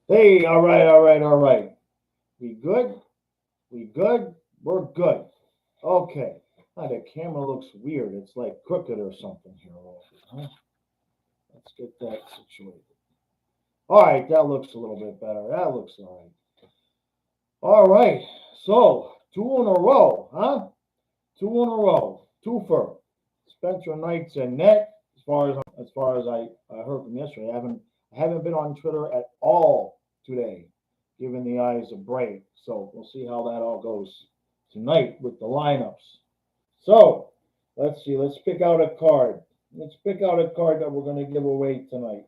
Hey, all right, all right, all right. We good? We good? We're good. Okay. Ah, the camera looks weird. It's like crooked or something here. Huh? Let's get that situated. All right, that looks a little bit better. That looks all right. All right. So, two in a row, huh? Two in a row. Two for Spencer Knights and net. As far as I heard from yesterday, I haven't been on Twitter at all today, giving the eyes a break. So we'll see how that all goes tonight with the lineups. So let's see. Let's pick out a card. Let's pick out a card that we're going to give away tonight.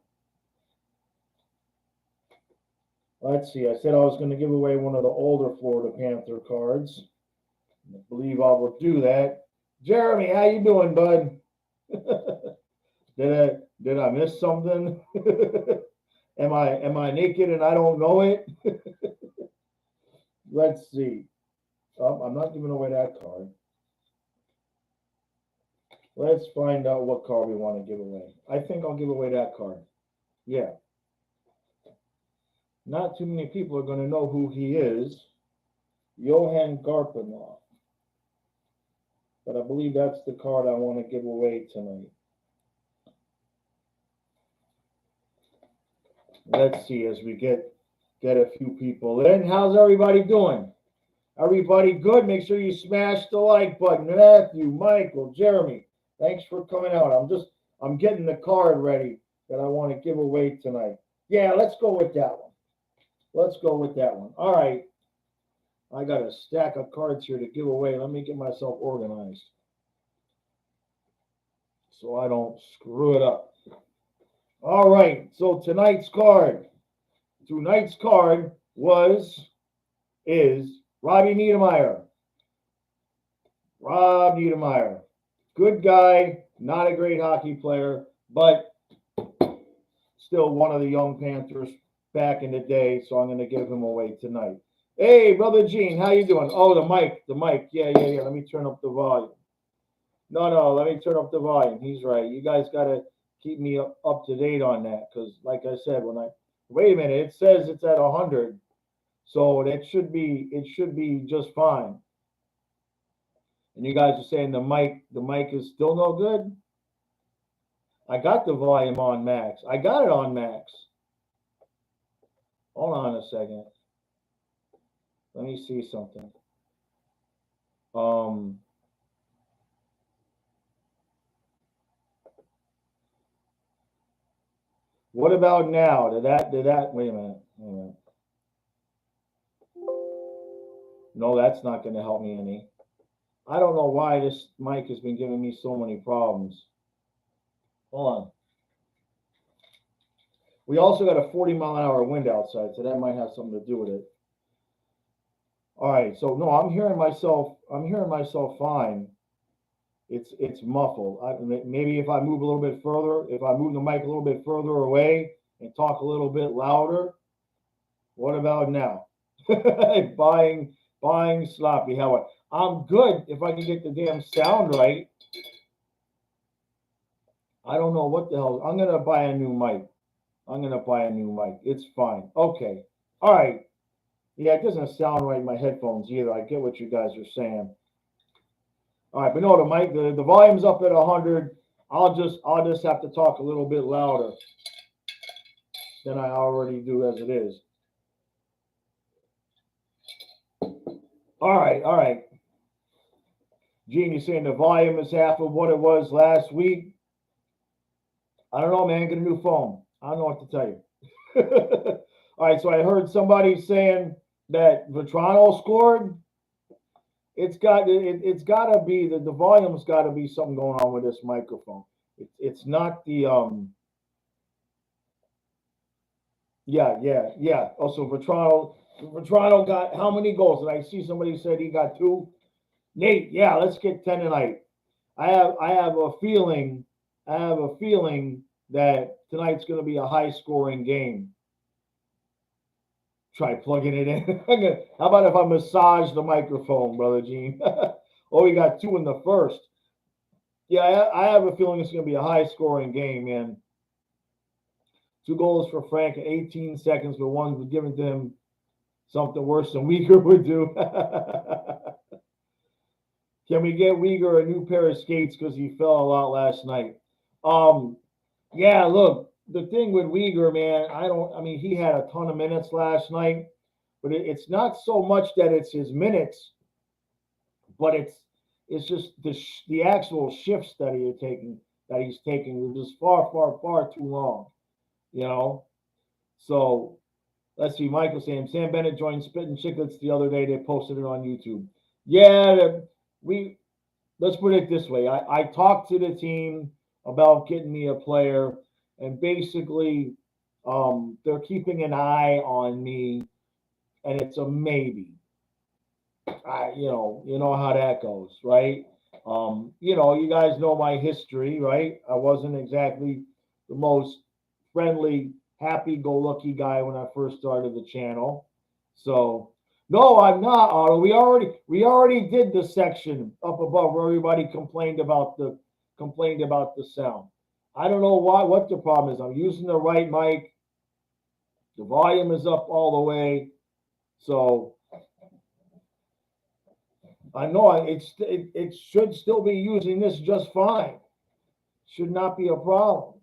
Let's see. I said I was going to give away one of the older Florida Panther cards. I believe I will do that. Jeremy, how you doing, bud? Did I miss something? Am I naked and I don't know it? Let's see. I'm not giving away that card. Let's find out what card we want to give away. I think I'll give away that card. Yeah. Not too many people are going to know who he is. Johan Garpenlov. But I believe that's the card I want to give away tonight. Let's see as we get a few people in. How's everybody doing? Everybody good? Make sure you smash the like button. Matthew, Michael, Jeremy, thanks for coming out. I'm getting the card ready that I want to give away tonight. Yeah, let's go with that one. Let's go with that one. All right. I got a stack of cards here to give away. Let me get myself organized so I don't screw it up. All right. So tonight's card is Robbie Niedermeyer. Rob Niedermeyer. Good guy, not a great hockey player, but still one of the young Panthers back in the day, so I'm going to give him away tonight. Hey, Brother Gene, how you doing? Oh, the mic. Yeah. Let me turn up the volume. No, let me turn up the volume. He's right. You guys got to keep me up to date on that because, like I said, wait a minute, it says it's at 100, so it should be just fine. And you guys are saying the mic is still no good. I got the volume on max. I got it on max. Hold on a second. Let me see something. What about now? Did that wait a minute. No, that's not going to help me any. I don't know why this mic has been giving me so many problems. Hold on. We also got a 40-mile-an-hour wind outside, so that might have something to do with it. All right, so no, I'm hearing myself fine. It's muffled. Maybe if I move a little bit further, if I move the mic a little bit further away and talk a little bit louder. What about now? buying sloppy. How I'm good if I can get the damn sound right. I don't know what the hell. I'm gonna buy a new mic. It's fine. Okay. All right. Yeah, it doesn't sound right in my headphones either. I get what you guys are saying. All right, but no, the mic, the volume's up at 100. I'll just have to talk a little bit louder than I already do as it is. All right. Gene, you're saying the volume is half of what it was last week. I don't know, man. Get a new phone. I don't know what to tell you. All right, so I heard somebody saying that Vetrano scored. It's got to be the volume's got to be something going on with this microphone. It's not the yeah. Also, Vetrano got how many goals? Did I see somebody said he got 2? Nate, yeah, let's get 10 tonight. I have a feeling that tonight's going to be a high scoring game. Try plugging it in. How about if I massage the microphone, Brother Gene? Oh, we got 2 in the first. Yeah, I have a feeling it's going to be a high scoring game, man. 2 goals for Frank in 18 seconds, but one was given to him something worse than Uyghur would do. Can we get Uyghur a new pair of skates because he fell a lot last night? Um, yeah, look, the thing with Uyghur, man, I mean, he had a ton of minutes last night, but it's not so much that it's his minutes, but it's just the actual shifts that he's taking are just far too long, you know. So let's see, Michael saying Sam Bennett joined Spittin' Chicklets the other day. They posted it on YouTube. Yeah, we let's put it this way. I talked to the team about getting me a player, and basically, they're keeping an eye on me, and it's a maybe. You know how that goes, right? You guys know my history, right? I wasn't exactly the most friendly, happy-go-lucky guy when I first started the channel. So, no, I'm not, Otto. We already did the section up above where everybody complained about the sound. I don't know what the problem is. I'm using the right mic. The volume is up all the way. So I know it should still be using this just fine. Should not be a problem.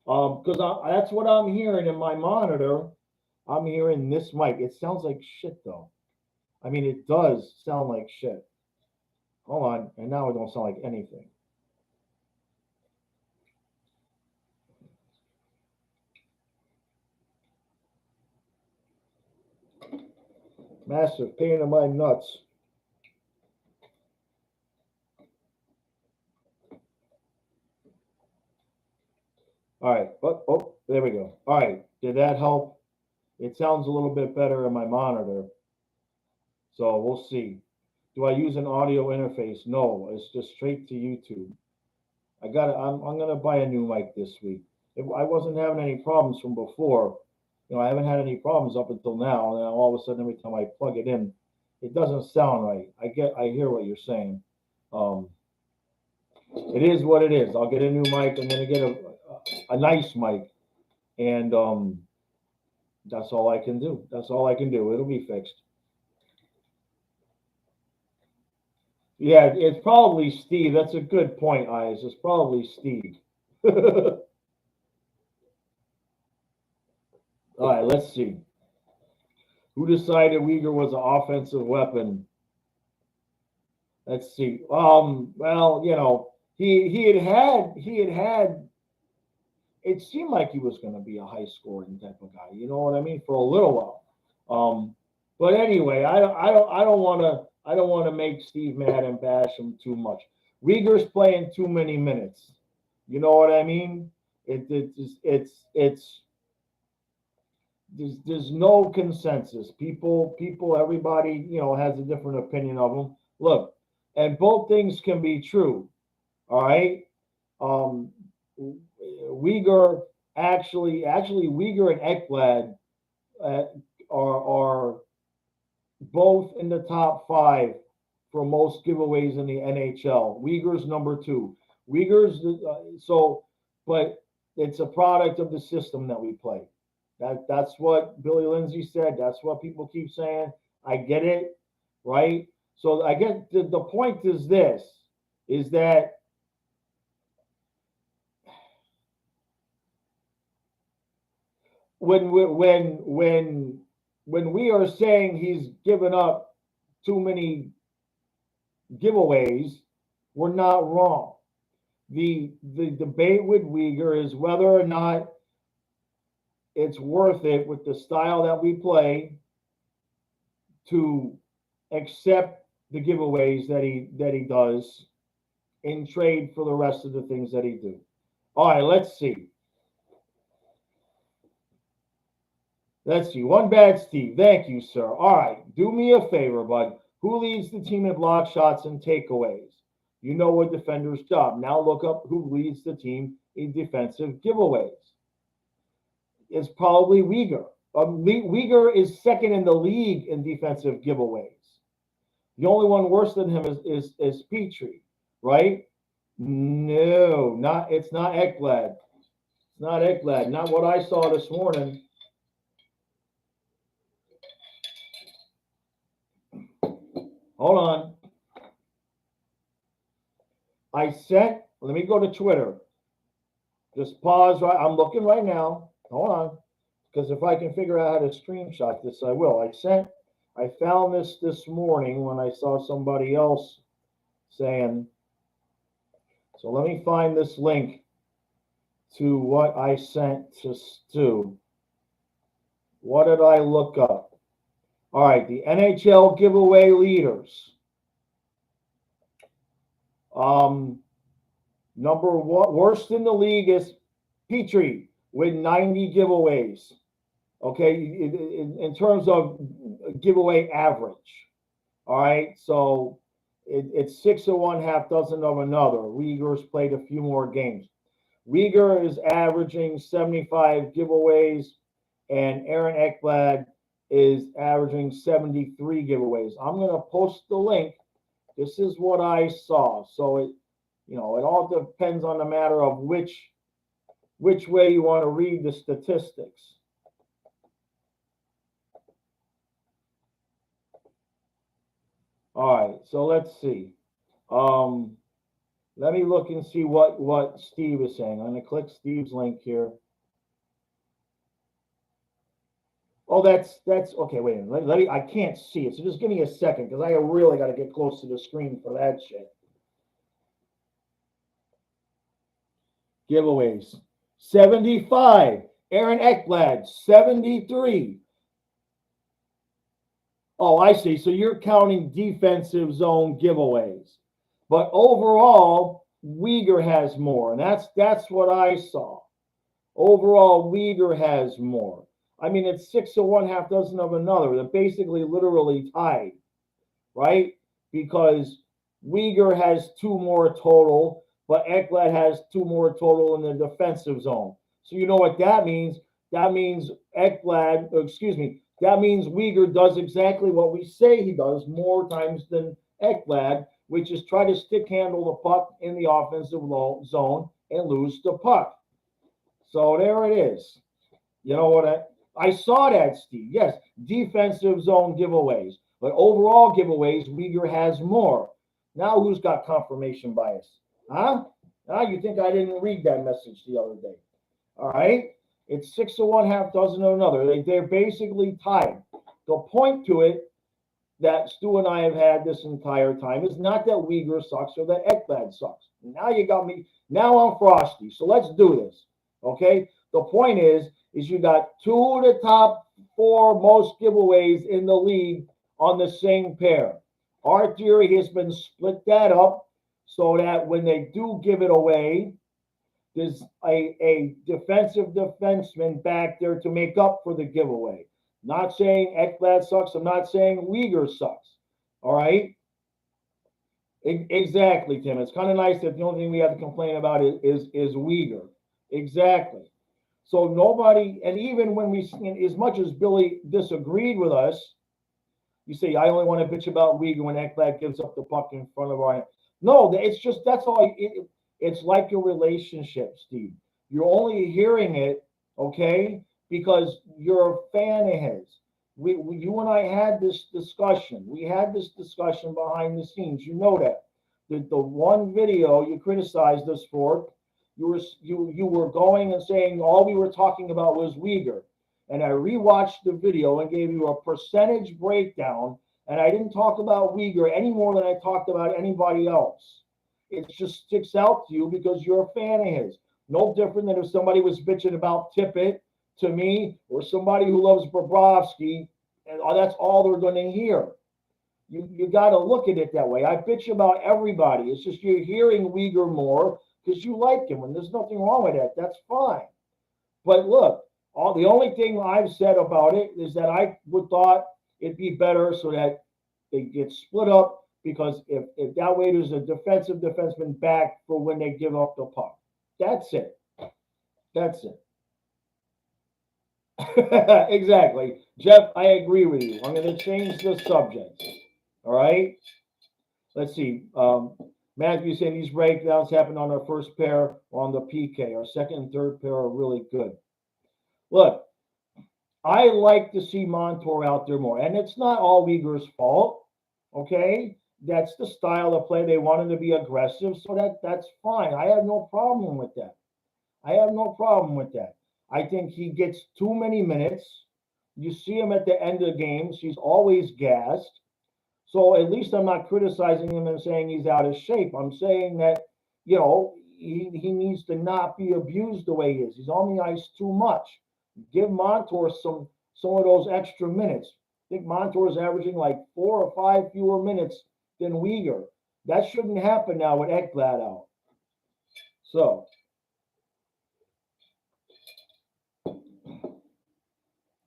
Because that's what I'm hearing in my monitor. I'm hearing this mic. It sounds like shit though. I mean, it does sound like shit. Hold on, and now it don't sound like anything. Massive pain in my nuts. All right. Oh, there we go. All right. Did that help? It sounds a little bit better in my monitor. So we'll see. Do I use an audio interface? No, it's just straight to YouTube. I'm gonna buy a new mic this week. If I wasn't having any problems from before, I haven't had any problems up until now. And all of a sudden, every time I plug it in, it doesn't sound right. I hear what you're saying. Um, it is what it is. I'll get a new mic. I'm gonna get a nice mic, and that's all I can do. That's all I can do. It'll be fixed. Yeah, it's probably Steve. That's a good point, Eyes. It's probably Steve. All right, let's see. Who decided Uyghur was an offensive weapon? Let's see. Well, he had. It seemed like he was going to be a high scoring type of guy. You know what I mean? For a little while. But anyway, I don't want to make Steve mad and bash him too much. Uyghur's playing too many minutes. You know what I mean? It's there's no consensus. Everybody, has a different opinion of them. Look, and both things can be true. All right. Um, Uyghur actually Uyghur and Ekblad uh, are both in the top 5 for most giveaways in the NHL. Uyghur's number 2. But it's a product of the system that we play. That's what Billy Lindsay said. That's what people keep saying. I get it, right? So I get the point is this: is that when we are saying he's given up too many giveaways, we're not wrong. The debate with Uyghur is whether or not it's worth it with the style that we play to accept the giveaways that he does in trade for the rest of the things that he do. All right, let's see. Let's see. One bad Steve. Thank you, sir. All right. Do me a favor, bud. Who leads the team in block shots and takeaways? You know a defender's job. Now look up who leads the team in defensive giveaways. It's probably Uyghur. Uyghur is second in the league in defensive giveaways. The only one worse than him is Petrie, right? No, it's not Ekblad. It's not Ekblad. Not what I saw this morning. Hold on. I sent, let me go to Twitter. Just pause. Right, I'm looking right now. Hold on. Because if I can figure out how to screenshot this, I will. I found this morning when I saw somebody else saying, so let me find this link to what I sent to Stu. What did I look up? All right, the NHL giveaway leaders. Number one, worst in the league is Petrie with 90 giveaways. Okay, in terms of giveaway average. All right, so it's 6 of one, half dozen of another. Uyghur's played a few more games. Uyghur is averaging 75 giveaways, and Aaron Ekblad is averaging 73 giveaways. I'm going to post the link. This is what I saw. So it all depends on the matter of which way you want to read the statistics. All right, so let's see. Let me look and see what Steve is saying. I'm going to click Steve's link here. Oh, that's okay. Wait a minute. I can't see it, so just give me a second because I really got to get close to the screen for that shit. Giveaways: 75. Aaron Ekblad, 73. Oh, I see. So you're counting defensive zone giveaways, but overall, Uyghur has more, and that's what I saw. Overall, Uyghur has more. I mean, it's 6 of one, half dozen of another. They're basically literally tied, right? Because Uyghur has 2 more total, but Ekblad has 2 more total in the defensive zone. So you know what that means? That means that means Uyghur does exactly what we say he does more times than Ekblad, which is try to stick handle the puck in the offensive zone and lose the puck. So there it is. You know what? I saw that, Steve. Yes, defensive zone giveaways. But overall giveaways, Uyghur has more. Now who's got confirmation bias? Huh? You think I didn't read that message the other day. All right? It's 6 of one, half dozen of another. They're basically tied. The point to it that Stu and I have had this entire time is not that Uyghur sucks or that Ekblad sucks. Now you got me. Now I'm frosty. So let's do this. Okay? The point is you got 2 of the top 4 most giveaways in the league on the same pair. Our theory has been split that up so that when they do give it away, there's a defensive defenseman back there to make up for the giveaway. Not saying Ekblad sucks. I'm not saying Uyghur sucks. All right? Exactly, Tim. It's kind of nice that the only thing we have to complain about is Uyghur. Exactly. So nobody, and even when as much as Billy disagreed with us, you say, I only want to bitch about Uyghur when Ekblad gives up the puck in front of our. No, it's just, that's all. It's like a relationship, Steve. You're only hearing it, okay, because you're a fan of his. You and I had this discussion. We had this discussion behind the scenes. You know that. The one video you criticized us for, you were going and saying all we were talking about was Uyghur. And I rewatched the video and gave you a percentage breakdown, and I didn't talk about Uyghur any more than I talked about anybody else. It just sticks out to you because you're a fan of his. No different than if somebody was bitching about Tippett to me or somebody who loves Bobrovsky, and that's all they're going to hear. You got to look at it that way. I bitch about everybody. It's just you're hearing Uyghur more because you like him, and there's nothing wrong with that. That's fine. But look, the only thing I've said about it is that I would thought it'd be better so that they get split up, because if that way there's a defensive defenseman back for when they give up the puck. That's it. That's it. Exactly. Jeff, I agree with you. I'm going to change the subject. All right? Let's see. Matthew saying these breakdowns happen on our first pair on the PK. Our second and third pair are really good. Look, I like to see Montour out there more, and it's not all Uyghur's fault. Okay, that's the style of play. They want him to be aggressive, so that's fine. I have no problem with that. I have no problem with that. I think he gets too many minutes. You see him at the end of games; he's always gassed. So at least I'm not criticizing him and saying he's out of shape. I'm saying that, he needs to not be abused the way he is. He's on the ice too much. Give Montour some of those extra minutes. I think Montour is averaging like 4 or 5 fewer minutes than Uyghur. That shouldn't happen now with Ekblad out. So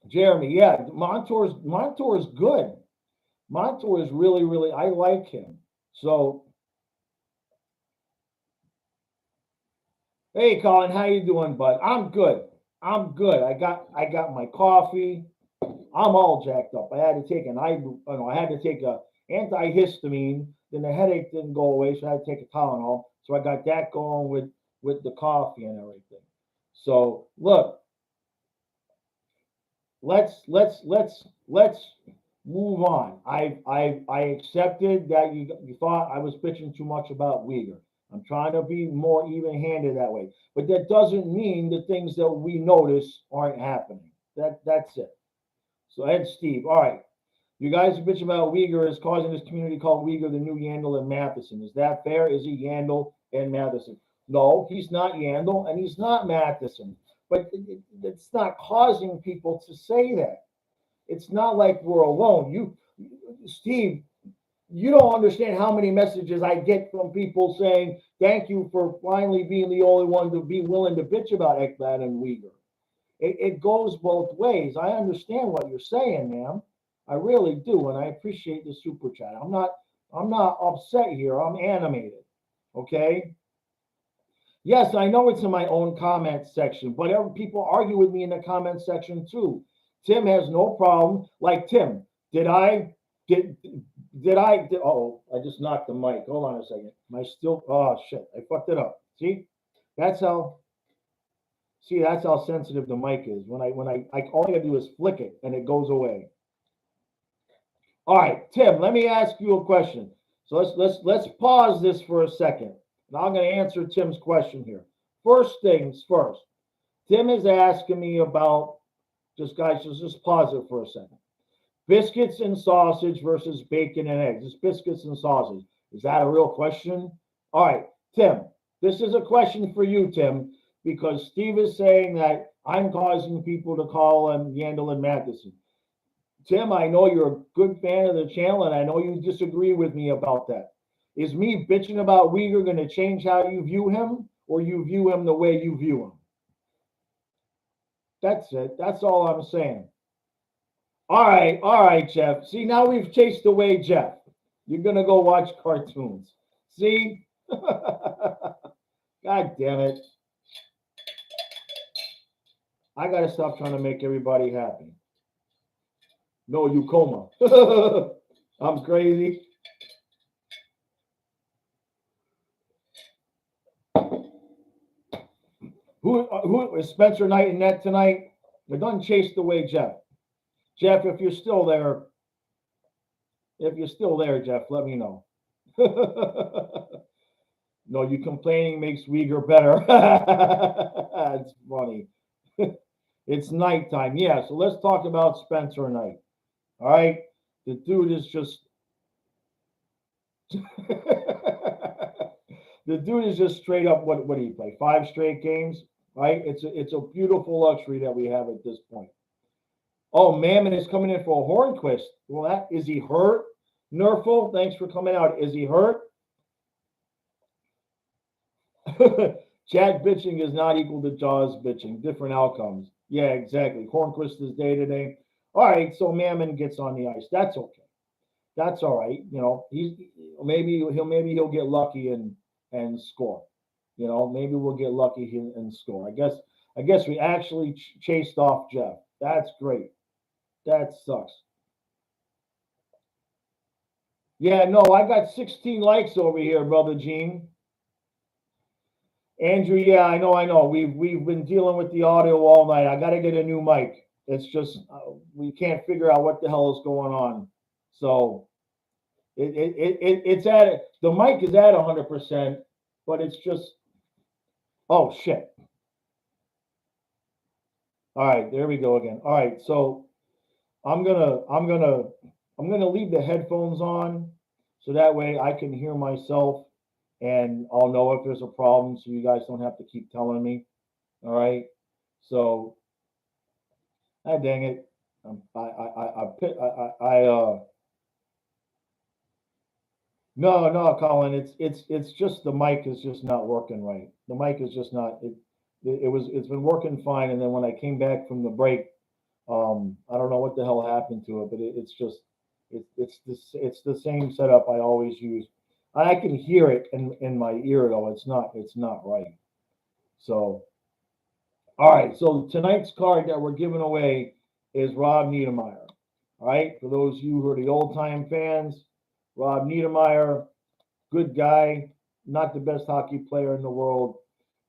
Jeremy, yeah, Montour is good. Montour is really, really, I like him. So, hey, Colin, how you doing, bud? I'm good. I'm good. I got my coffee. I'm all jacked up. I had to take I had to take a antihistamine. Then the headache didn't go away, so I had to take a Tylenol. So I got that going with the coffee and everything. So look, let's move on. I accepted that you thought I was bitching too much about Uyghur. I'm trying to be more even-handed that way, but that doesn't mean the things that we notice aren't happening. That's it. So Ed, Steve, all right. You guys are bitching about Uyghur is causing this community called Uyghur the new Yandel and Matheson. Is that fair? Is he Yandel and Matheson? No, he's not Yandel and he's not Matheson. But it's not causing people to say that. It's not like we're alone. Steve, you don't understand how many messages I get from people saying, thank you for finally being the only one to be willing to bitch about Ekblad and Uyghur. It goes both ways. I understand what you're saying, ma'am. I really do, and I appreciate the super chat. I'm not upset here. I'm animated. Okay. Yes, I know it's in my own comment section, but people argue with me in the comment section too. Tim has no problem. Like Tim, did I oh, I just knocked the mic. Hold on a second. Oh shit, I fucked it up. That's how that's how sensitive the mic is. When I all I gotta do is flick it and it goes away. All right, Tim, let me ask you a question. So let's pause this for a second. And I'm gonna answer Tim's question here. First things first. Tim is asking me about just pause it for a second. Biscuits and sausage versus bacon and eggs. It's biscuits and sausage. Is that a real question? All right, Tim, this is a question for you, Tim, because Steve is saying that I'm causing people to call him Yandel and Matheson. Tim, I know you're a good fan of the channel, and I know you disagree with me about that. Is me bitching about Uyghur going to change how you view him, or you view him the way you view him? That's it. That's all I'm saying. All right, Jeff. See, now we've chased away Jeff. You're going to go watch cartoons. See? God damn it. I got to stop trying to make everybody happy. No, you coma. I'm crazy. Who is Spencer Knight in net tonight? It doesn't chase away Jeff. Jeff, if you're still there, Jeff, let me know. No, you complaining makes Uyghur better. That's funny. It's nighttime. Yeah, so let's talk about Spencer Knight. All right. The dude is just the dude is just straight up what did he play? 5 straight games, right? It's a beautiful luxury that we have at this point. Oh, Mammon is coming in for a Hornquist. Well, is he hurt? Nerful, thanks for coming out. Is he hurt? Chad bitching is not equal to Jaws bitching. Different outcomes. Yeah, exactly. Hornquist is day to day. All right, so Mammon gets on the ice. That's okay. That's all right. Maybe he'll get lucky and score. Maybe we'll get lucky and score. I guess we actually chased off Jeff. That's great. That sucks. Yeah, no, I got 16 likes over here, brother Gene. Andrew, yeah, I know. We've been dealing with the audio all night. I got to get a new mic. It's just we can't figure out what the hell is going on. So it's at the mic is at 100%, but it's just oh shit. All right, there we go again. All right, so I'm gonna I'm gonna I'm gonna leave the headphones on so that way I can hear myself and I'll know if there's a problem so you guys don't have to keep telling me. All right. So ah dang it. No, Colin, it's just the mic is just not working right. The mic is just not it's been working fine and then when I came back from the break, I don't know what the hell happened to it, but it's just it's the same setup I always use. I can hear it in my ear though. It's not right. So all right, so tonight's card that we're giving away is Rob Niedermeyer. All right, for those of you who are the old time fans, Rob Niedermeyer, good guy, not the best hockey player in the world.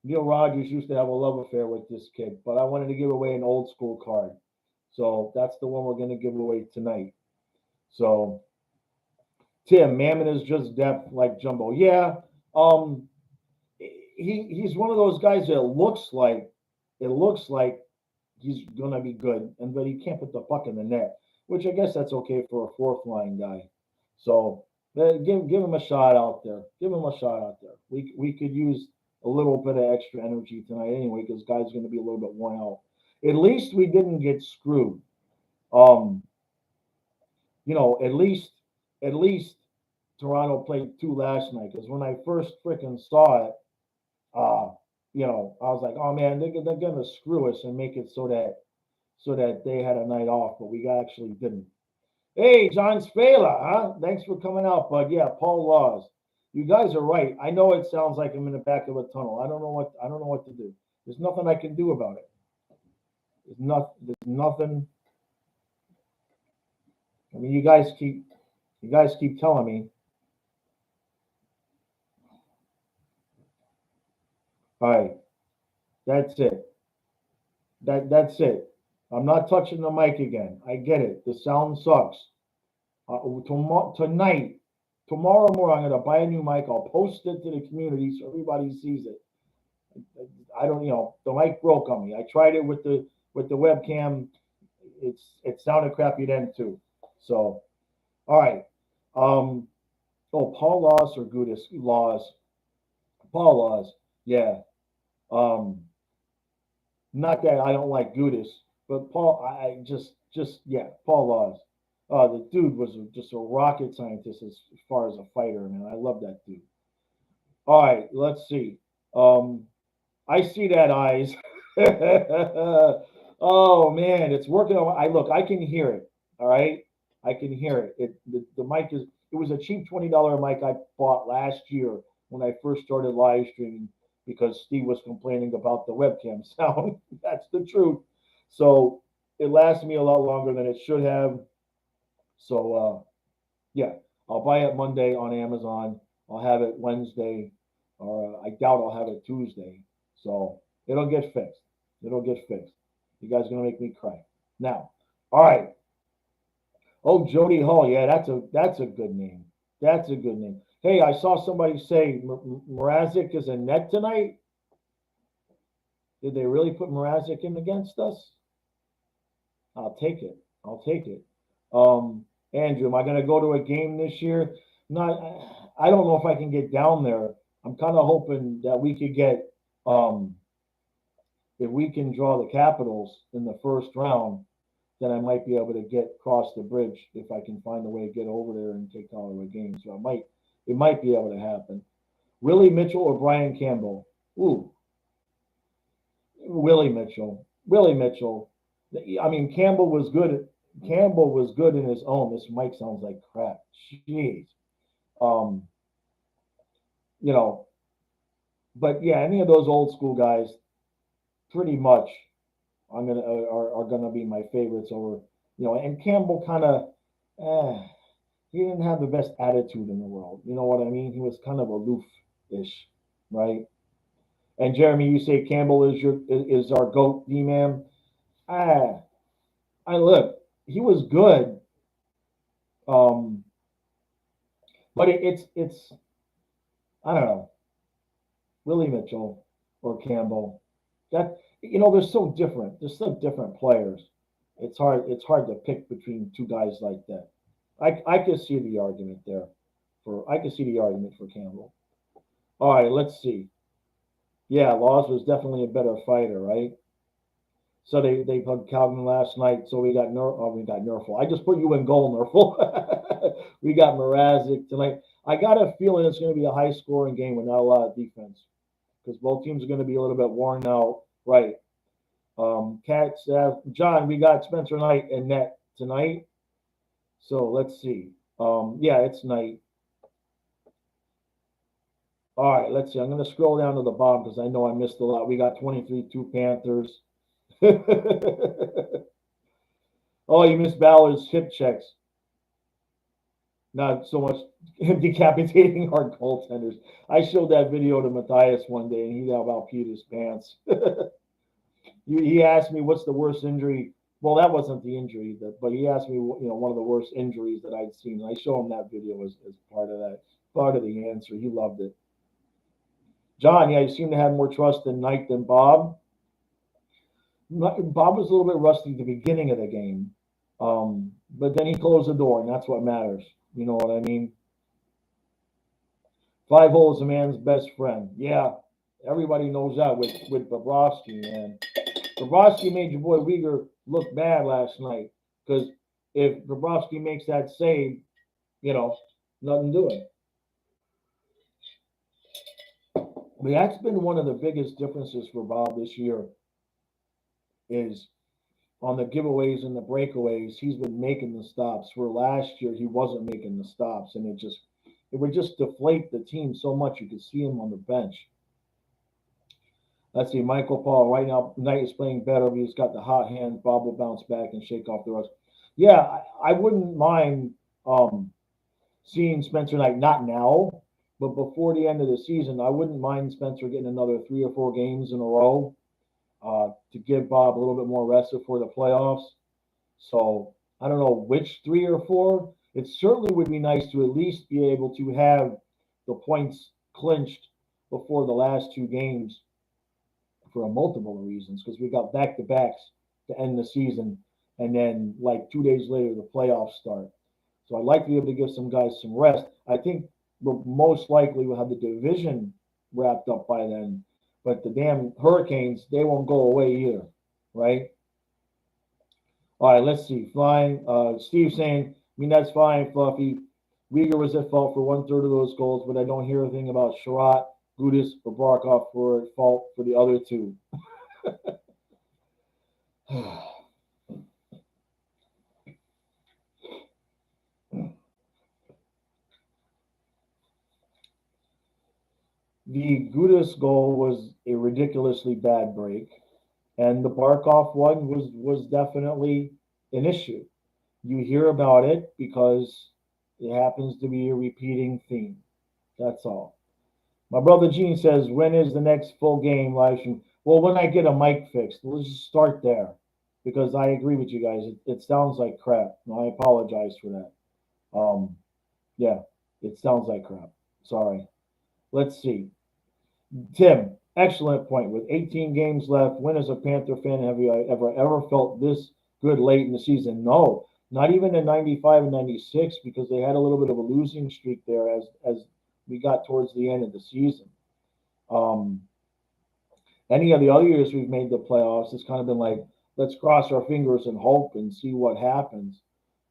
Neil Rogers used to have a love affair with this kid, but I wanted to give away an old school card. So that's the one we're going to give away tonight. So, Tim, Mammon is just depth like Jumbo. Yeah, um, he's one of those guys that looks like he's gonna be good, and but he can't put the puck in the net, which I guess that's okay for a fourth line guy. So give him a shot out there. Give him a shot out there. We could use a little bit of extra energy tonight anyway, because guys going to be a little bit worn out. At least we didn't get screwed. Um, at least Toronto played two last night. Because when I first freaking saw it, uh, I was like, oh man, they're gonna screw us and make it so that they had a night off, but we actually didn't. Hey, John Spala, huh? Thanks for coming out, bud. Yeah, Paul Laws. You guys are right. I know it sounds like I'm in the back of a tunnel. I don't know what to do. There's nothing I can do about it. There's nothing. I mean, you guys keep telling me. All right, that's it. That's it. I'm not touching the mic again. I get it. The sound sucks. Tonight, tomorrow morning, I'm gonna buy a new mic. I'll post it to the community so everybody sees it. I don't, the mic broke on me. I tried it with the webcam. It sounded crappy then too. So, all right. Um, Paul Laws or Gudis Laws? Paul Laws. Yeah. Um, not that I don't like Gudis, but Paul. I just yeah. Paul Laws. The dude was just a rocket scientist as far as a fighter, man. I love that dude. All right, let's see. Um, I see that eyes. Oh man, it's working on. I look. I can hear it. All right, I can hear it. The mic is. It was a cheap $20 mic I bought last year when I first started live streaming because Steve was complaining about the webcam sound. That's the truth. So it lasted me a lot longer than it should have. So yeah, I'll buy it Monday on Amazon. I'll have it Wednesday, or I doubt I'll have it Tuesday. So it'll get fixed. It'll get fixed. You guys are gonna make me cry. Now, all right. Oh, Jody Hall. Yeah, that's a good name. That's a good name. Hey, I saw somebody say Mrazek is a net tonight. Did they really put Mrazek in against us? I'll take it. I'll take it. Um, Andrew, am I going to go to a game this year? Not. I don't know if I can get down there. I'm kind of hoping that we could get if we can draw the Capitals in the first round, then I might be able to get across the bridge if I can find a way to get over there and take Colorado a game. So it might be able to happen. Willie Mitchell or Brian Campbell? Ooh, Willie Mitchell. Willie Mitchell. I mean, Campbell was good. Campbell was good in his own. This mic sounds like crap. Jeez. Um, you know, but yeah, any of those old school guys, pretty much, are gonna be my favorites over. And Campbell kind of, eh, he didn't have the best attitude in the world. You know what I mean? He was kind of aloof-ish, right? And Jeremy, you say Campbell is our GOAT D-man. Ah, I look, he was good, um, but it's I don't know, Willie Mitchell or Campbell. That they're so different. They're so different players. It's hard to pick between two guys like that. I could see the argument there. I could see the argument for Campbell. All right, let's see. Yeah, Laws was definitely a better fighter, right? So they played Calvin last night. So we got Nerful. I just put you in goal, Nerful. We got Mrazek tonight. I got a feeling it's going to be a high scoring game with not a lot of defense because both teams are going to be a little bit worn out. Right. Cats. John, we got Spencer Knight and net tonight. So let's see. Yeah, it's night. All right, let's see. I'm going to scroll down to the bottom because I know I missed a lot. We got 23-2 Panthers. Oh, you missed Ballard's hip checks. Not so much decapitating our goaltenders. I showed that video to Matthias one day, and he about peed his pants. He asked me, "What's the worst injury?" Well, that wasn't the injury, but he asked me, one of the worst injuries that I'd seen. And I show him that video as part of that, part of the answer. He loved it. John, yeah, you seem to have more trust in Knight than Bob. Bob was a little bit rusty at the beginning of the game, but then he closed the door, and that's what matters. You know what I mean? 5-0 is a man's best friend. Yeah, everybody knows that with Bobrovsky, man. Bobrovsky made your boy Uyghur look bad last night because if Bobrovsky makes that save, nothing doing. But that's been one of the biggest differences for Bob this year is on the giveaways and the breakaways, he's been making the stops. Where last year he wasn't making the stops, and it would just deflate the team so much you could see him on the bench. Let's see, Michael Paul. Right now, Knight is playing better. He's got the hot hand. Bob will bounce back and shake off the rust. Yeah, I wouldn't mind seeing Spencer Knight, not now, but before the end of the season. I wouldn't mind Spencer getting another 3 or 4 games in a row to give Bob a little bit more rest before the playoffs. So I don't know which 3 or 4. It certainly would be nice to at least be able to have the points clinched before the last 2 games for a multiple of reasons because we got back-to-backs to end the season, and then like 2 days later the playoffs start. So I'd like to be able to give some guys some rest. I think we'll most likely will have the division wrapped up by then, but the damn Hurricanes, they won't go away either, right? All right, let's see. Flying. Steve saying, that's fine, Fluffy. Uyghur was at fault for 1/3 of those goals, but I don't hear anything about Sherratt, Gudis, or Barkov for fault for the other 2. The Gudis goal was a ridiculously bad break, and the Barkov one was definitely an issue. You hear about it because it happens to be a repeating theme. That's all. My brother Gene says, when is the next full game live stream? Well, when I get a mic fixed, let's just start there because I agree with you guys. It sounds like crap. And I apologize for that. Yeah, it sounds like crap. Sorry. Let's see. Tim, excellent point. With 18 games left, when as a Panther fan have you ever felt this good late in the season? No, not even in 95 and 96 because they had a little bit of a losing streak there as we got towards the end of the season. Any of the other years we've made the playoffs, it's kind of been like, let's cross our fingers and hope and see what happens.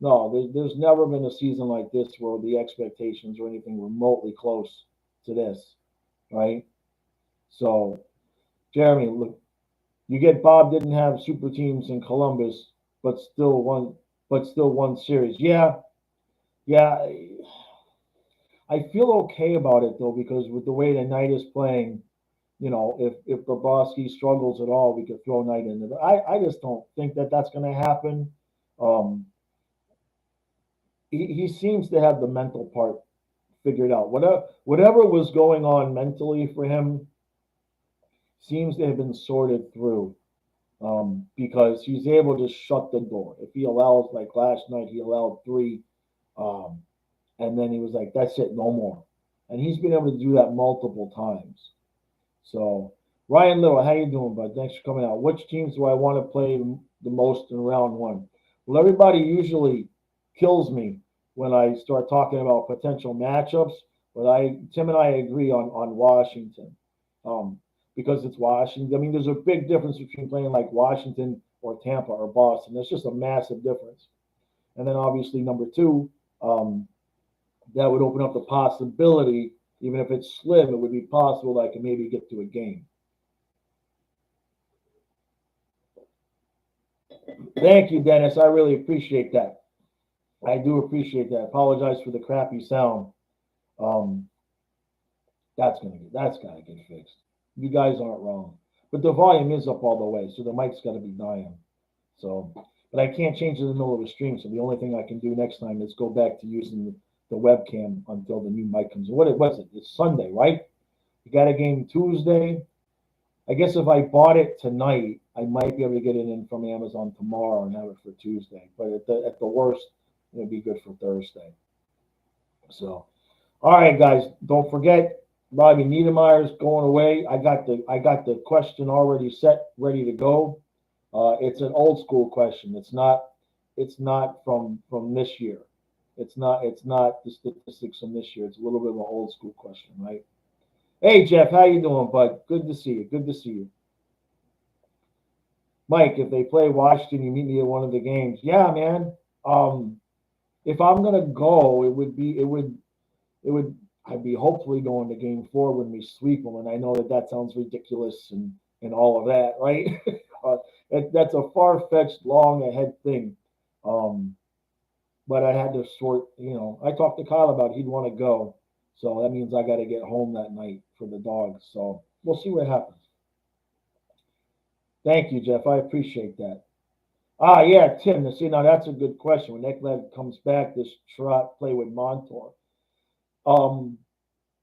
No, there's never been a season like this where the expectations are anything remotely close to this, right? So, Jeremy, look, you get Bob didn't have super teams in Columbus, but still won series. Yeah, yeah. I feel okay about it though because with the way the Knight is playing, if Bobrovsky struggles at all, we could throw Knight in there. I just don't think that that's going to happen. he seems to have the mental part figured out. Whatever was going on mentally for him seems to have been sorted through, because he's able to shut the door. If he allows, like last night, he allowed three, um, and then he was like, "That's it, no more." And he's been able to do that multiple times. So, Ryan Little, how you doing, bud? Thanks for coming out. Which teams do I want to play the most in round one? Well, everybody usually kills me when I start talking about potential matchups, but Tim and I agree on Washington, um, because it's Washington. I mean, there's a big difference between playing like Washington or Tampa or Boston. There's just a massive difference. And then obviously number two, um, that would open up the possibility, even if it's slim, it would be possible that I can maybe get to a game. Thank you, Dennis. I really appreciate that. I do appreciate that. Apologize for the crappy sound. Um, that's gotta get fixed. You guys aren't wrong, but the volume is up all the way, so the mic's got to be dying. So, but I can't change it in the middle of a stream. So the only thing I can do next time is go back to using the webcam until the new mic comes in. What it was it? It's Sunday, right? You got a game Tuesday. I guess if I bought it tonight, I might be able to get it in from Amazon tomorrow and have it for Tuesday. But at the worst, it'd be good for Thursday. So, all right, guys, don't forget Robbie Niedermeyer's going away. I got the question already set, ready to go. It's an old school question. It's not from this year. It's not the statistics from this year. It's a little bit of an old school question, right? Hey Jeff, how you doing, bud? Good to see you. Good to see you. Mike, if they play Washington, you meet me at one of the games. Yeah, man. Um, if I'm gonna go, it would I'd be hopefully going to game four when we sweep them, and I know that that sounds ridiculous and all of that, right? uh, that's a far fetched, long ahead thing. Um, but I had to sort. I talked to Kyle about he'd want to go, so that means I got to get home that night for the dogs. So we'll see what happens. Thank you, Jeff. I appreciate that. Yeah, Tim. See, now that's a good question. When Ekblad comes back, this trot play with Montour. Um,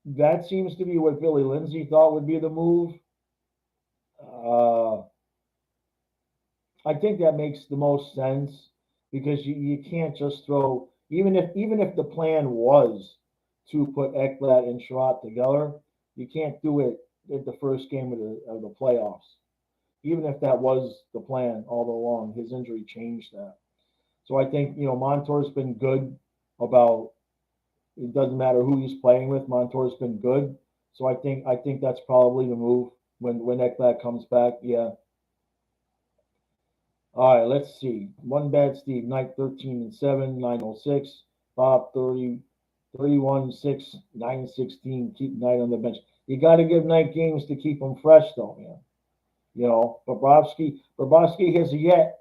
that seems to be what Billy Lindsay thought would be the move. Uh, I think that makes the most sense because you can't just throw even if the plan was to put Ekblad and Sherratt together, you can't do it at the first game of the playoffs. Even if that was the plan all along, his injury changed that. So I think Montour's been good about it doesn't matter who he's playing with. Montour's been good. So I think that's probably the move when Ekblad comes back. Yeah. All right, let's see. One bad Steve, Knight 13-7, 906. Bob 30, 31-6, 916. Keep Knight on the bench. You got to give Knight games to keep him fresh, though, man. Bobrovsky has yet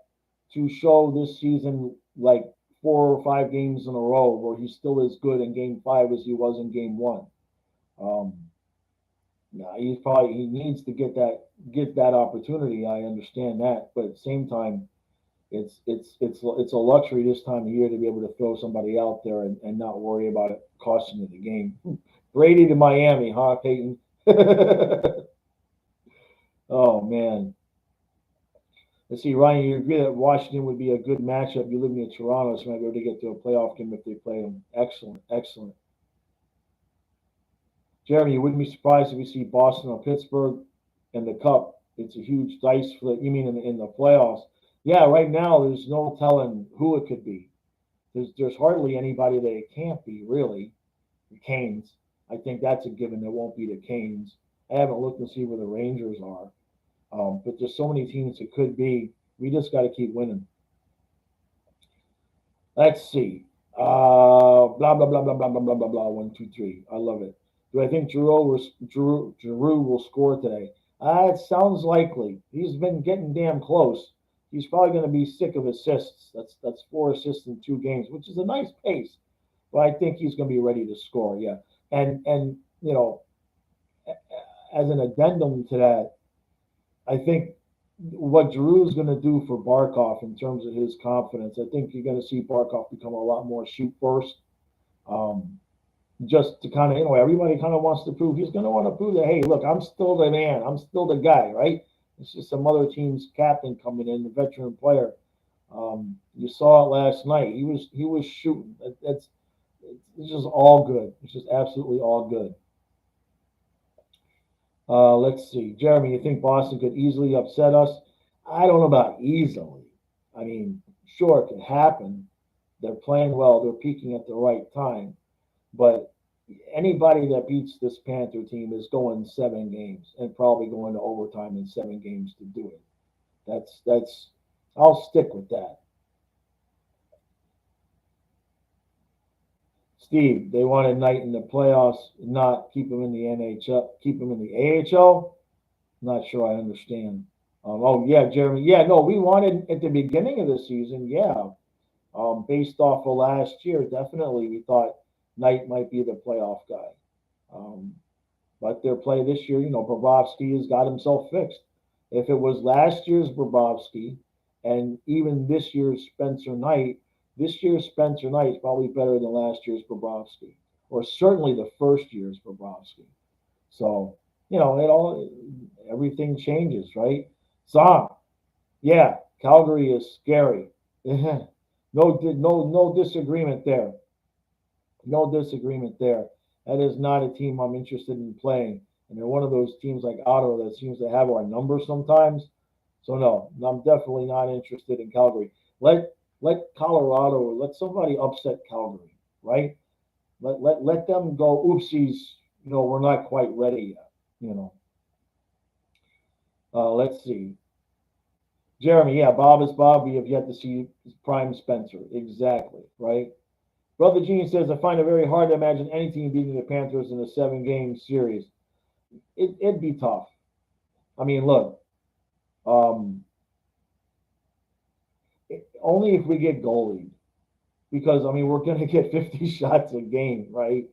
to show this season like 4 or 5 games in a row where he's still as good in game five as he was in game one. Um, yeah, he needs to get that opportunity. I understand that, but at the same time, it's a luxury this time of year to be able to throw somebody out there and not worry about it costing you the game. Brady to Miami, huh, Peyton? Oh man. Let's see, Ryan. You agree that Washington would be a good matchup? You live near Toronto, so might be able to get to a playoff game if they play them. Excellent, excellent. Jeremy, you wouldn't be surprised if we see Boston or Pittsburgh in the Cup. It's a huge dice for you mean in the playoffs? Yeah, right now there's no telling who it could be. There's hardly anybody that it can't be really. The Canes. I think that's a given. It won't be the Canes. I haven't looked to see where the Rangers are, but there's so many teams it could be. We just got to keep winning. Let's see. Blah blah blah blah blah blah blah blah blah. 1, 2, 3. I love it. Do I think Giroux will score today? It sounds likely. He's been getting damn close. He's probably going to be sick of assists. That's 4 assists in 2 games, which is a nice pace. But I think he's going to be ready to score. Yeah, and as an addendum to that, I think what Drew's going to do for Barkov in terms of his confidence. I think you're going to see Barkov become a lot more shoot first. Um, just to kind of, everybody kind of wants to prove, he's going to want to prove that, hey, look, I'm still the man. I'm still the guy, right? It's just some other team's captain coming in, the veteran player. You saw it last night. He was shooting. It's just all good. It's just absolutely all good. Let's see. Jeremy, you think Boston could easily upset us? I don't know about easily. I mean, sure, it could happen. They're playing well. They're peaking at the right time. But anybody that beats this Panther team is going 7 games and probably going to overtime in 7 games to do it. That's. I'll stick with that. Steve, they wanted Knight in the playoffs, not keep him in the NHL, keep him in the AHL. Not sure I understand. Oh yeah, Jeremy. Yeah, no, we wanted at the beginning of the season. Yeah, based off of last year, definitely we thought Knight might be the playoff guy. Um, but their play this year, Bobrovsky has got himself fixed. If it was last year's Bobrovsky and even this year's Spencer Knight, this year's Spencer Knight is probably better than last year's Bobrovsky, or certainly the first year's Bobrovsky. So, it all everything changes, right? Song, yeah, Calgary is scary. No disagreement there. No disagreement there. That is not a team I'm interested in playing. And they're one of those teams like Ottawa that seems to have our number sometimes. So no, I'm definitely not interested in Calgary. Let Colorado, let somebody upset Calgary, right? Let them go. Oopsies, we're not quite ready yet. You know. Let's see. Jeremy, yeah, Bob is Bob. We have yet to see Prime Spencer. Exactly, right? Brother Gene says, I find it very hard to imagine any team beating the Panthers in a 7 game series. It'd be tough. I mean, look, um, only if we get goalied. Because, I mean, we're going to get 50 shots a game, right?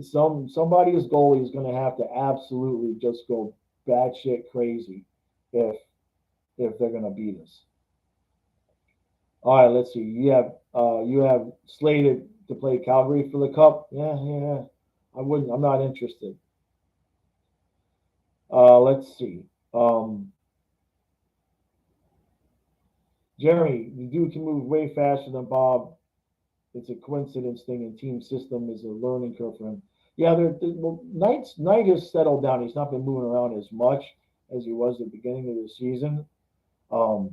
Somebody's goalie is going to have to absolutely just go batshit crazy if if they're going to beat us. All right, let's see. You have slated to play Calgary for the Cup. Yeah, yeah. I wouldn't. I'm not interested. Let's see. Um, Jeremy, the dude can move way faster than Bob. It's a coincidence thing, and team system is a learning curve for him. Yeah, well, Knight has settled down. He's not been moving around as much as he was at the beginning of the season. Um,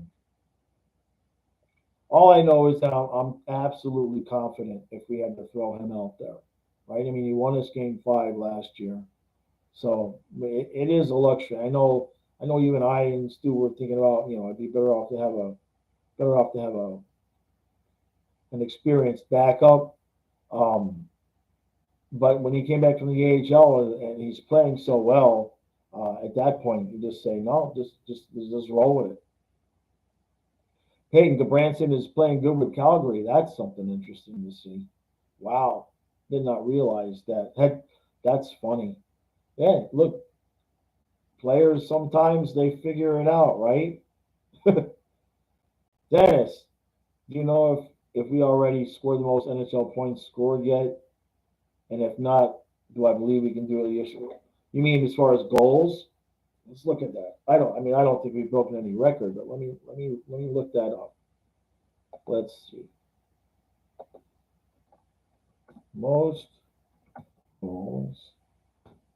all I know is that I'm absolutely confident if we had to throw him out there, right? I mean, he won us Game 5 last year, so it is a luxury. I know you and I and Stu were thinking about, it'd be better off to have an experienced backup. Um, but when he came back from the AHL and he's playing so well, at that point you just say no, just roll with it. Peyton Gabranson is playing good with Calgary. That's something interesting to see. Wow, did not realize that. That's funny. Yeah, look, players sometimes they figure it out, right? Dennis, do you know if we already scored the most NHL points scored yet? And if not, do I believe we can do it this year? You mean as far as goals? Let's look at that. I don't. I mean, I don't think we've broken any record, but let me look that up. Let's see. Most goals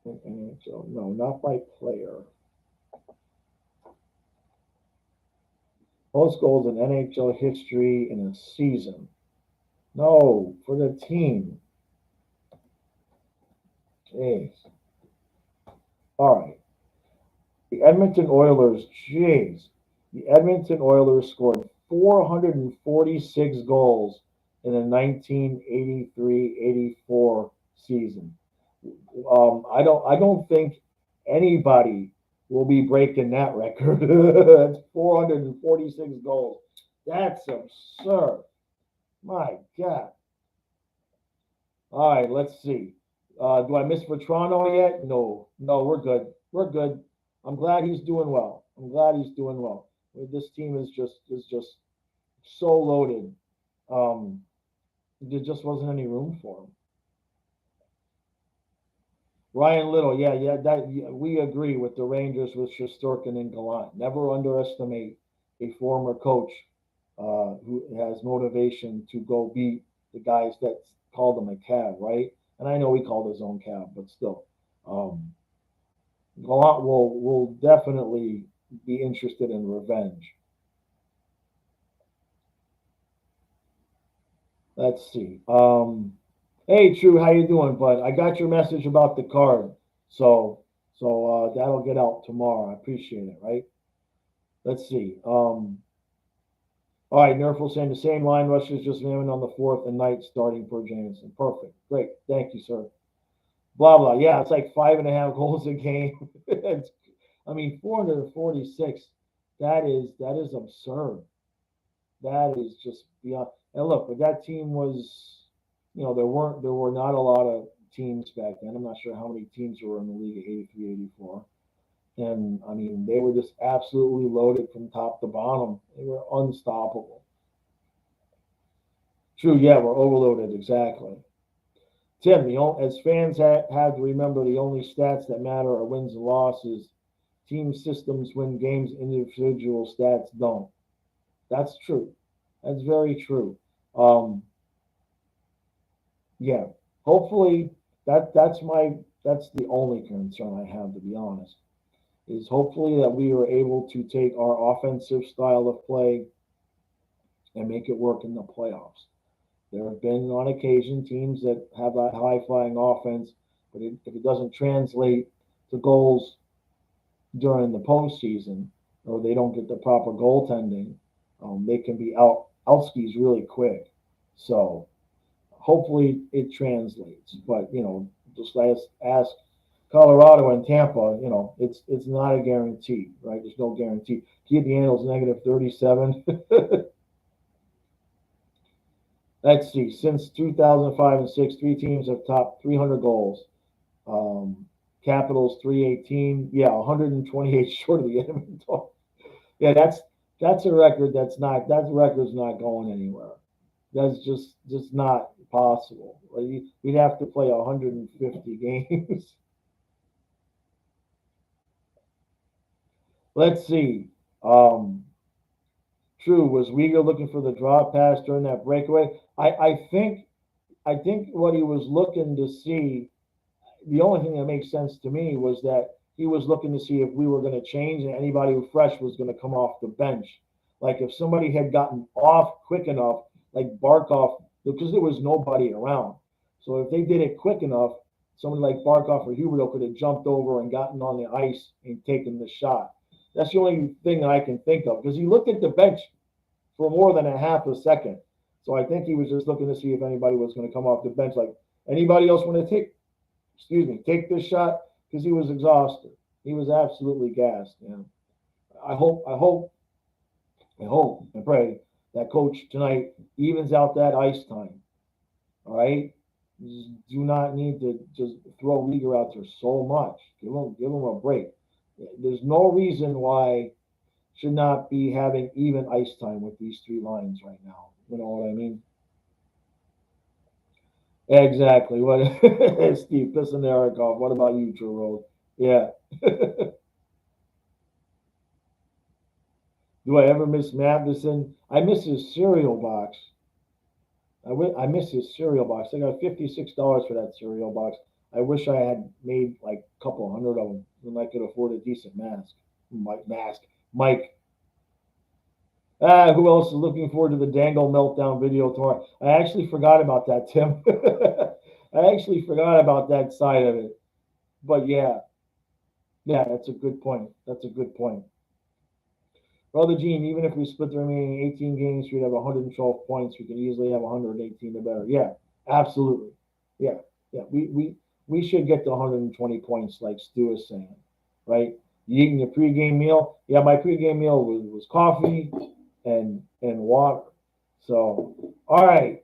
in NHL. No, not by player. Most goals in NHL history in a season. No, for the team. Jeez. All right. The Edmonton Oilers. Jeez. The Edmonton Oilers scored 446 goals in the 1983-84 season. I don't think anybody will be breaking that record. That's 446 goals. That's absurd. My God. All right, let's see. Do I miss Vetrano yet? No, no, we're good. We're good. I'm glad he's doing well. I'm glad he's doing well. This team is just so loaded. Um, there just wasn't any room for him. Ryan Little, yeah, we agree with the Rangers with Shesterkin and Gallant. Never underestimate a former coach who has motivation to go beat the guys that called him a cab, right? And I know he called his own cab, but still, um, Gallant will definitely be interested in revenge. Let's see. Hey, True, how you doing, bud? I got your message about the card, so that'll get out tomorrow. I appreciate it. Right? Let's see. All right, Nerful saying the same line rushes just ramming on the fourth and Knight starting per Jameson. Perfect. Great. Thank you, sir. Blah blah. Yeah, it's like 5.5 goals a game. I mean, 446. That is absurd. That is just beyond. And look, but that team was, there were not a lot of teams back then. I'm not sure how many teams were in the league at 83, 84. And I mean, they were just absolutely loaded from top to bottom. They were unstoppable. True, yeah, we're overloaded, exactly. Tim, as fans have to remember, the only stats that matter are wins and losses. Team systems win games, individual stats don't. That's true. That's very true. Um, yeah. Hopefully, that's the only concern I have, to be honest. Is hopefully that we are able to take our offensive style of play and make it work in the playoffs. There have been on occasion teams that have that high flying offense, but if it doesn't translate to goals during the postseason, or they don't get the proper goaltending, they can be outskis really quick. So hopefully it translates. But just ask Colorado and Tampa. It's not a guarantee, right? There's no guarantee. Keep the Angels negative 37. Let's see. Since 2005 and six, three teams have topped 300 goals. Um, Capitals 318. Yeah, 128 short of the Edmonton. Yeah, that's a record. That record's not going anywhere. That's just not possible. We'd have to play 150 games. Let's see. Um, True. Was Uyghur looking for the drop pass during that breakaway? I think what he was looking to see, the only thing that makes sense to me was that he was looking to see if we were going to change and anybody who fresh was going to come off the bench. Like if somebody had gotten off quick enough, like Barkov, because there was nobody around. So if they did it quick enough, somebody like Barkov or Huberto could have jumped over and gotten on the ice and taken the shot. That's the only thing I can think of because he looked at the bench for more than a half a second. So I think he was just looking to see if anybody was going to come off the bench. Like anybody else want to take this shot because he was exhausted. He was absolutely gassed. I hope, I hope, I hope and pray that coach tonight evens out that ice time. All right, you do not need to just throw Uyghur out there so much. Give him a break. There's no reason why should not be having even ice time with these three lines right now. You know what I mean? Exactly. What Steve pissing Eric off. What about you, True Road? Yeah. Do I ever miss Matheson? I miss his cereal box. I miss his cereal box. I got $56 for that cereal box. I wish I had made like a couple hundred of them, and I could afford a decent mask. Mike. Who else is looking forward to the Dangle meltdown video tomorrow? I actually forgot about that, Tim. I actually forgot about that side of it. But yeah, that's a good point. That's a good point. Brother Gene, even if we split the remaining 18 games, we'd have 112 points. We can easily have 118 or better. Yeah, absolutely. Yeah, yeah. We should get to 120 points, like Stu is saying, right? You eating your pregame meal? Yeah, my pregame meal was coffee and water. So, all right.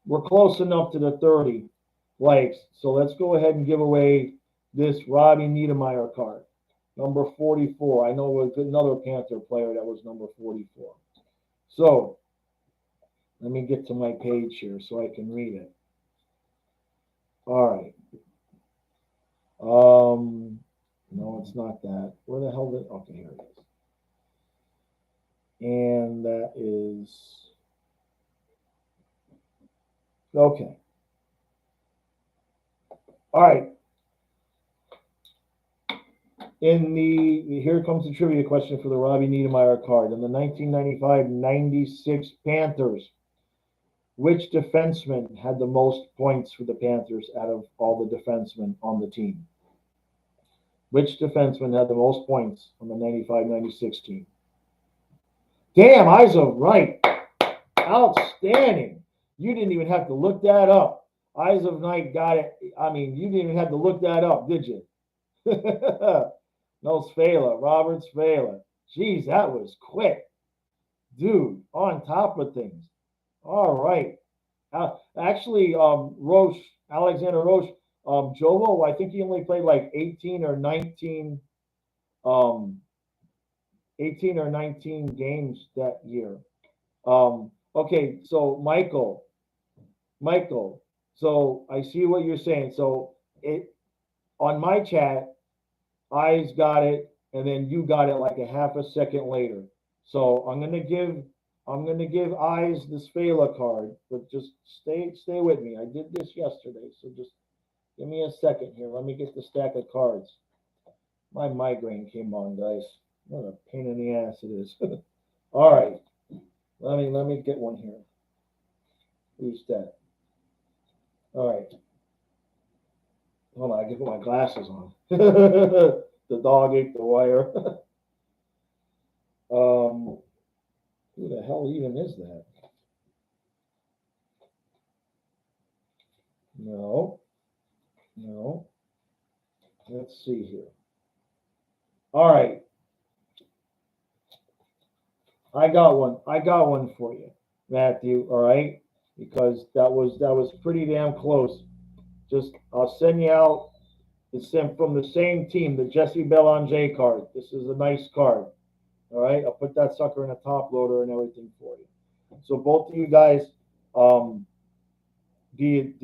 We're close enough to the 30 likes. So let's go ahead and give away this Robbie Niedermeyer card. Number 44. I know it was another Panther player that was number 44. So let me get to my page here so I can read it. All right. No, it's not that. Where the hell did? Okay, here it is. And that is okay. All right. Here comes the trivia question for the Robbie Niedermeyer card. In the 1995-96 Panthers, which defenseman had the most points for the Panthers out of all the defensemen on the team? Which defenseman had the most points on the 95-96 team? Damn, Isa, right. Outstanding. You didn't even have to look that up. Eyes of Night got it. I mean, you didn't even have to look that up, did you? No, Svala, Robert Svala. Jeez, that was quick. Dude, on top of things. All right. Actually, Roche, Alexander Roche, Jovo, I think he only played like 18 or 19, 18 or 19 games that year. Okay, so Michael, so I see what you're saying. So it on my chat, Eyes got it, and then you got it like a half a second later. So I'm gonna give Eyes the Sphala card, but just stay with me. I did this yesterday, so just give me a second here. Let me get the stack of cards. My migraine came on, guys. What a pain in the ass it is. All right, let me get one here. Who's that? All right. Hold on, I can put my glasses on. The dog ate the wire. Who the hell even is that? No, no. Let's see here. All right, I got one. I got one for you, Matthew. All right, because that was pretty damn close. Just I'll send you out. It's sent from the same team, the Jesse Belanger card. This is a nice card. All right, I'll put that sucker in a top loader and everything for you. So both of you guys, um, do you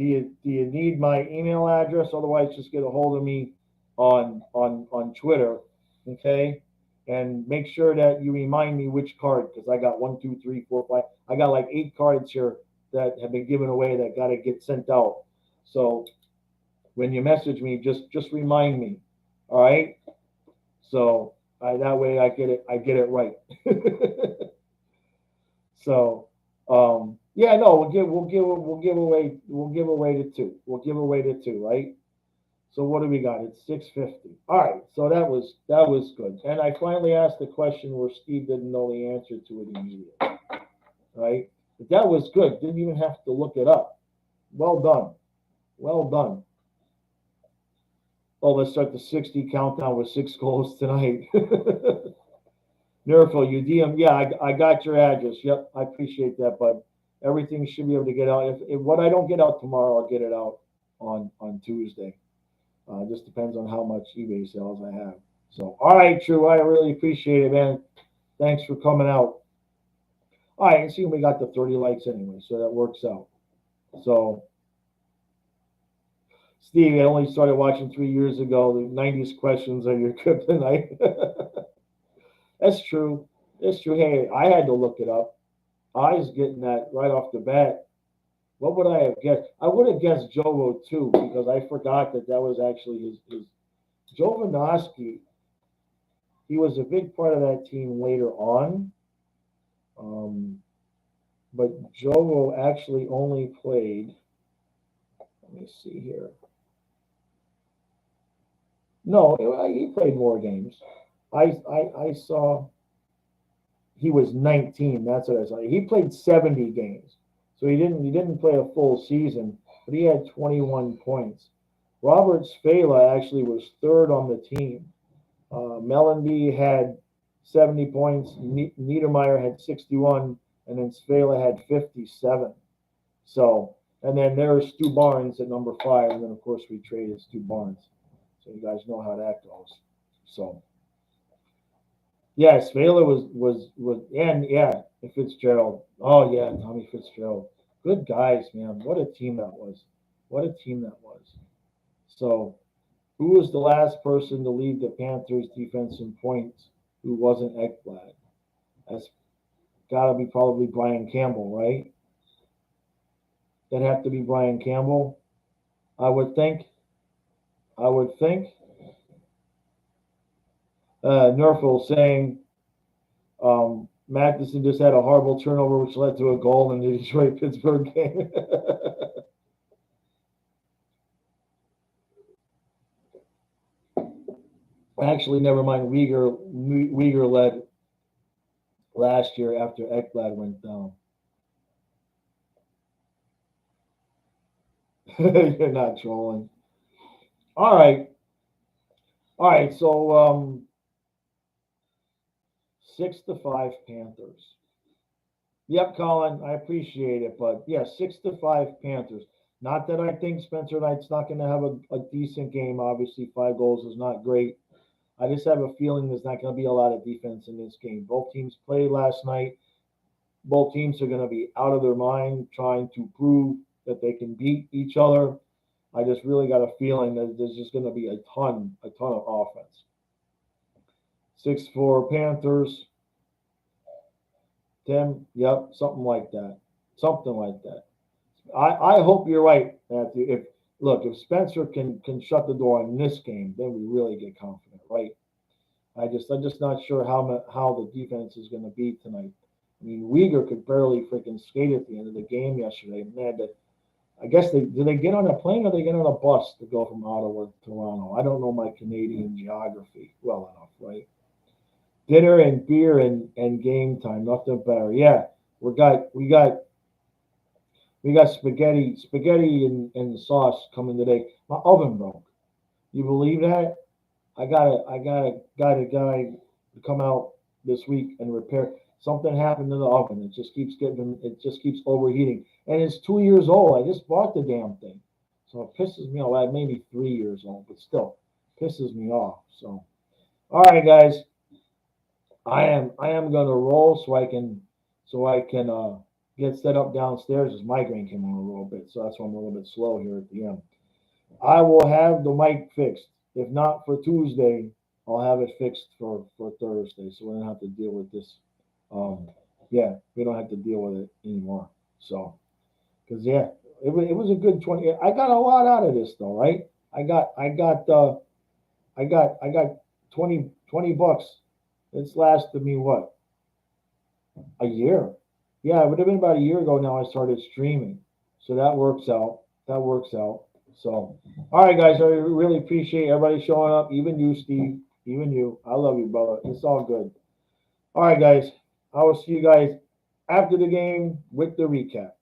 need my email address? Otherwise, just get a hold of me on Twitter, okay? And make sure that you remind me which card because I got one, two, three, four, five. I got like 8 cards here that have been given away that got to get sent out. So when you message me, just remind me. All right. So that way I get it right. So yeah, no, we'll give away the two. We'll give away the two, right? So what do we got? It's 650. All right, so that was good. And I finally asked the question where Steve didn't know the answer to it immediately, right? But that was good. Didn't even have to look it up. Well done. Well done. Oh, let's start the 60 countdown with 6 goals tonight. Miracle, you DM. Yeah, I got your address. Yep, I appreciate that, but everything should be able to get out. If what I don't get out tomorrow, I'll get it out on Tuesday. Just depends on how much eBay sales I have. So, all right, True. I really appreciate it, man. Thanks for coming out. All right, and see, we got the 30 likes anyway, so that works out. So, Steve, I only started watching 3 years ago. The 90s questions are your kryptonite. That's true. That's true. Hey, I had to look it up. I was getting that right off the bat. What would I have guessed? I would have guessed Jovo too because I forgot that was actually his Joe Vanoski. He was a big part of that team later on, um, but Jovo actually only played. Let me see here. No, he played more games. I saw he was 19. That's what I saw. He played 70 games, so he didn't play a full season, but he had 21 points. Robert Spala actually was third on the team. Mellenby had 70 points. Niedermeyer had 61, and then Spala had 57. So, and then there's Stu Barnes at number 5, and then of course we traded Stu Barnes. So you guys know how that goes. So, Yeah, Svela was and yeah, Fitzgerald. Oh yeah, Tommy Fitzgerald. Good guys, man. What a team that was. What a team that was. So, who was the last person to lead the Panthers defense in points who wasn't Ekblad? That's got to be probably Brian Campbell, right? That'd have to be Brian Campbell. I would think. I would think. Nerfel saying Magnuson just had a horrible turnover, which led to a goal in the Detroit Pittsburgh game. Actually, never mind. Uyghur led last year after Ekblad went down. You're not trolling. All right, all right. So 6-5 Panthers. Yep, Colin, I appreciate it, but yeah, 6-5 Panthers. Not that I think Spencer Knight's not going to have a decent game. Obviously, 5 goals is not great. I just have a feeling there's not going to be a lot of defense in this game. Both teams played last night. Both teams are going to be out of their mind trying to prove that they can beat each other. I just really got a feeling that there's just going to be a ton of offense. 6-4 Panthers. Tim, yep, something like that. Something like that. I hope you're right, Matthew. If Spencer can shut the door in this game, then we really get confident, right? I'm just not sure how the defense is going to be tonight. I mean, Uyghur could barely freaking skate at the end of the game yesterday. Man, I guess did they get on a plane or they get on a bus to go from Ottawa to Toronto? I don't know my Canadian geography well enough, right? Dinner and beer and game time, nothing better. Yeah, we got spaghetti and sauce coming today. My oven broke. You believe that? I got a guy to come out this week and repair. Something happened to the oven. It just keeps overheating, and it's 2 years old. I just bought the damn thing, so it pisses me off. Well, maybe 3 years old, but still pisses me off. So, all right, guys, I am gonna roll so I can get set up downstairs. As migraine came on a little bit, so that's why I'm a little bit slow here at the end. I will have the mic fixed. If not for Tuesday, I'll have it fixed for Thursday, so we don't have to deal with this. Um, yeah, we don't have to deal with it anymore. So, because yeah, it was a good 20. I got a lot out of this though, right? I got 20 bucks. It's lasted me what, a year? Yeah, it would have been about a year ago now I started streaming. So that works out. That works out. So, all right, guys, I really appreciate everybody showing up. Even you, Steve. Even you. I love you, brother. It's all good. All right, guys. I will see you guys after the game with the recap.